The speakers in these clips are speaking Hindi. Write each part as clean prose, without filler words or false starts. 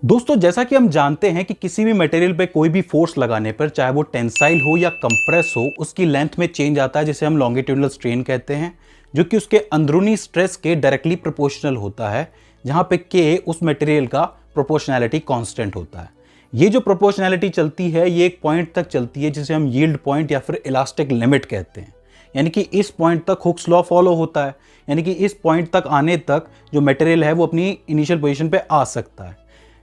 दोस्तों, जैसा कि हम जानते हैं कि किसी भी मटेरियल पे कोई भी फोर्स लगाने पर, चाहे वो टेंसाइल हो या कंप्रेस हो, उसकी लेंथ में चेंज आता है जिसे हम लॉन्गिट्यूडनल स्ट्रेन कहते हैं, जो कि उसके अंदरूनी स्ट्रेस के डायरेक्टली प्रोपोर्शनल होता है, जहां पे के उस मटेरियल का प्रोपोर्शनैलिटी कांस्टेंट होता है। ये जो प्रोपोर्शनैलिटी चलती है ये एक पॉइंट तक चलती है जिसे हम यील्ड पॉइंट या फिर इलास्टिक लिमिट कहते हैं। यानी कि इस पॉइंट तक हुक्स लॉ फॉलो होता है, यानी कि इस पॉइंट तक आने तक जो मटेरियल है वो अपनी इनिशियल पोजीशन पे आ सकता है,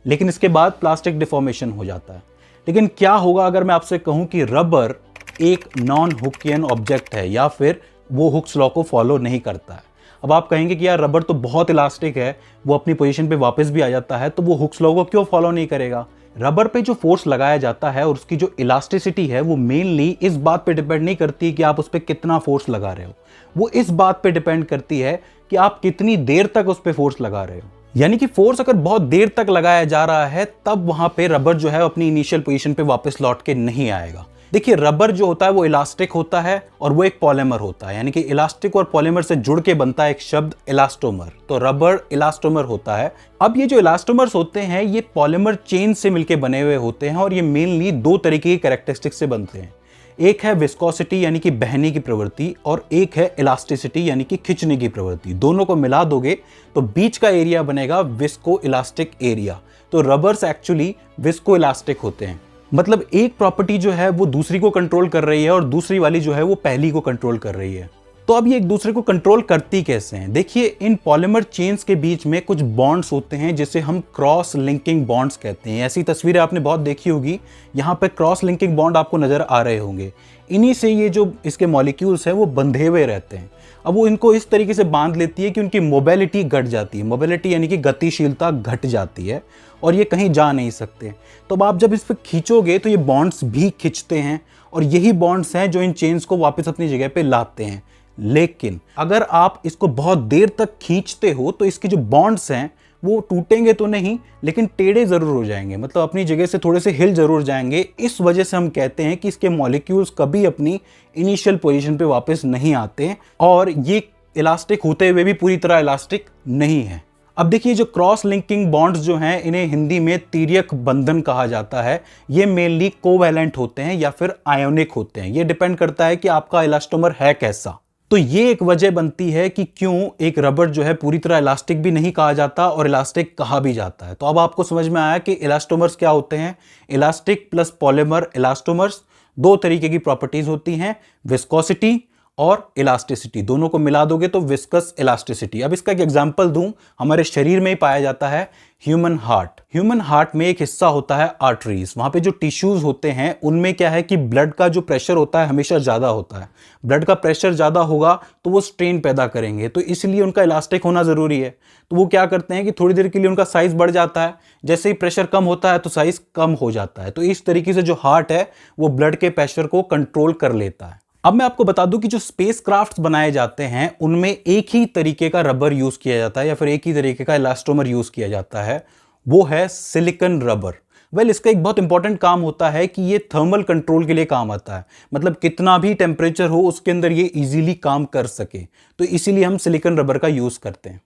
लेकिन इसके बाद प्लास्टिक डिफॉर्मेशन हो जाता है। लेकिन क्या होगा अगर मैं आपसे कहूं कि रबर एक नॉन हुकियन ऑब्जेक्ट है या फिर वो हुक्स लॉ को फॉलो नहीं करता है। अब आप कहेंगे कि यार रबर तो बहुत इलास्टिक है, वो अपनी पोजीशन पे वापस भी आ जाता है, तो वो हुक्स लॉ को क्यों फॉलो नहीं करेगा? रबर पे जो फोर्स लगाया जाता है और उसकी जो इलास्टिसिटी है वो मेनली इस बात पे डिपेंड नहीं करती कि आप उस पर कितना फोर्स लगा रहे हो, वो इस बात पे डिपेंड करती है कि आप कितनी देर तक उस पर फोर्स लगा रहे हो। यानी कि फोर्स अगर बहुत देर तक लगाया जा रहा है तब वहां पे रबर जो है अपनी इनिशियल पोजीशन पे वापस लौट के नहीं आएगा। देखिए, रबर जो होता है वो इलास्टिक होता है और वो एक पॉलीमर होता है, यानी कि इलास्टिक और पॉलीमर से जुड़ के बनता है एक शब्द इलास्टोमर। तो रबर इलास्टोमर होता है। अब ये जो इलास्टोमर्स होते हैं ये पॉलीमर चेन से मिलकर बने हुए होते हैं और ये मेनली दो तरीके की कैरेक्टरिस्टिक्स से बनते हैं। एक है विस्कोसिटी यानी कि बहने की प्रवृत्ति और एक है इलास्टिसिटी यानी कि खिंचने की प्रवृत्ति। दोनों को मिला दोगे तो बीच का एरिया बनेगा विस्को इलास्टिक एरिया। तो रबर्स एक्चुअली विस्को इलास्टिक होते हैं, मतलब एक प्रॉपर्टी जो है वो दूसरी को कंट्रोल कर रही है और दूसरी वाली जो है वो पहली को कंट्रोल कर रही है। तो अब ये एक दूसरे को कंट्रोल करती कैसे हैं? देखिए, इन पॉलीमर चेन्स के बीच में कुछ बॉन्ड्स होते हैं जिसे हम क्रॉस लिंकिंग बॉन्ड्स कहते हैं। ऐसी तस्वीरें आपने बहुत देखी होगी, यहाँ पे क्रॉस लिंकिंग बॉन्ड आपको नजर आ रहे होंगे। इन्हीं से ये जो इसके मॉलिक्यूल्स हैं वो बंधे हुए रहते हैं। अब वो इनको इस तरीके से बांध लेती है कि उनकी मोबिलिटी घट जाती है। मोबिलिटी यानी कि गतिशीलता घट जाती है और ये कहीं जा नहीं सकते। तो अब आप जब इस पर खींचोगे तो ये बॉन्ड्स भी खिंचते हैं और यही बॉन्ड्स हैं जो इन चेन्स को वापस अपनी जगह पे लाते हैं। लेकिन अगर आप इसको बहुत देर तक खींचते हो तो इसके जो बॉन्ड्स हैं वो टूटेंगे तो नहीं, लेकिन टेढ़े जरूर हो जाएंगे, मतलब अपनी जगह से थोड़े से हिल जरूर जाएंगे। इस वजह से हम कहते हैं कि इसके मॉलिक्यूल्स कभी अपनी इनिशियल पोजीशन पे वापस नहीं आते और ये इलास्टिक होते हुए भी पूरी तरह इलास्टिक नहीं है। अब देखिए, जो क्रॉस लिंकिंग बॉन्ड्स जो हैं इन्हें हिंदी में तिर्यक बंधन कहा जाता है। ये मेनली कोवैलेंट होते हैं या फिर आयोनिक होते हैं। ये डिपेंड करता है कि आपका इलास्टोमर है कैसा। तो ये एक वजह बनती है कि क्यों एक रबर जो है पूरी तरह इलास्टिक भी नहीं कहा जाता और इलास्टिक कहा भी जाता है। तो अब आपको समझ में आया कि इलास्टोमर्स क्या होते हैं। इलास्टिक प्लस पॉलीमर इलास्टोमर्स, दो तरीके की प्रॉपर्टीज होती हैं, विस्कोसिटी और इलास्टिसिटी। दोनों को मिला दोगे तो विस्कस इलास्टिसिटी। अब इसका एक एग्जांपल दूं, हमारे शरीर में ही पाया जाता है ह्यूमन हार्ट। ह्यूमन हार्ट में एक हिस्सा होता है आर्टरीज। वहां पे जो टिश्यूज होते हैं उनमें क्या है कि ब्लड का जो प्रेशर होता है हमेशा ज्यादा होता है। ब्लड का प्रेशर ज्यादा होगा तो वो स्ट्रेन पैदा करेंगे, तो इसलिए उनका इलास्टिक होना जरूरी है। तो वो क्या करते हैं कि थोड़ी देर के लिए उनका साइज बढ़ जाता है, जैसे ही प्रेशर कम होता है तो साइज कम हो जाता है। तो इस तरीके से जो हार्ट है वो ब्लड के प्रेशर को कंट्रोल कर लेता है। अब मैं आपको बता दूं कि जो स्पेस क्राफ्ट बनाए जाते हैं उनमें एक ही तरीके का रबर यूज किया जाता है या फिर एक ही तरीके का इलास्टोमर यूज किया जाता है, वो है सिलिकॉन रबर। इसका एक बहुत इंपॉर्टेंट काम होता है कि ये थर्मल कंट्रोल के लिए काम आता है, मतलब कितना भी टेम्परेचर हो उसके अंदर ये इजीली काम कर सके, तो इसीलिए हम सिलिकॉन रबर का यूज करते हैं।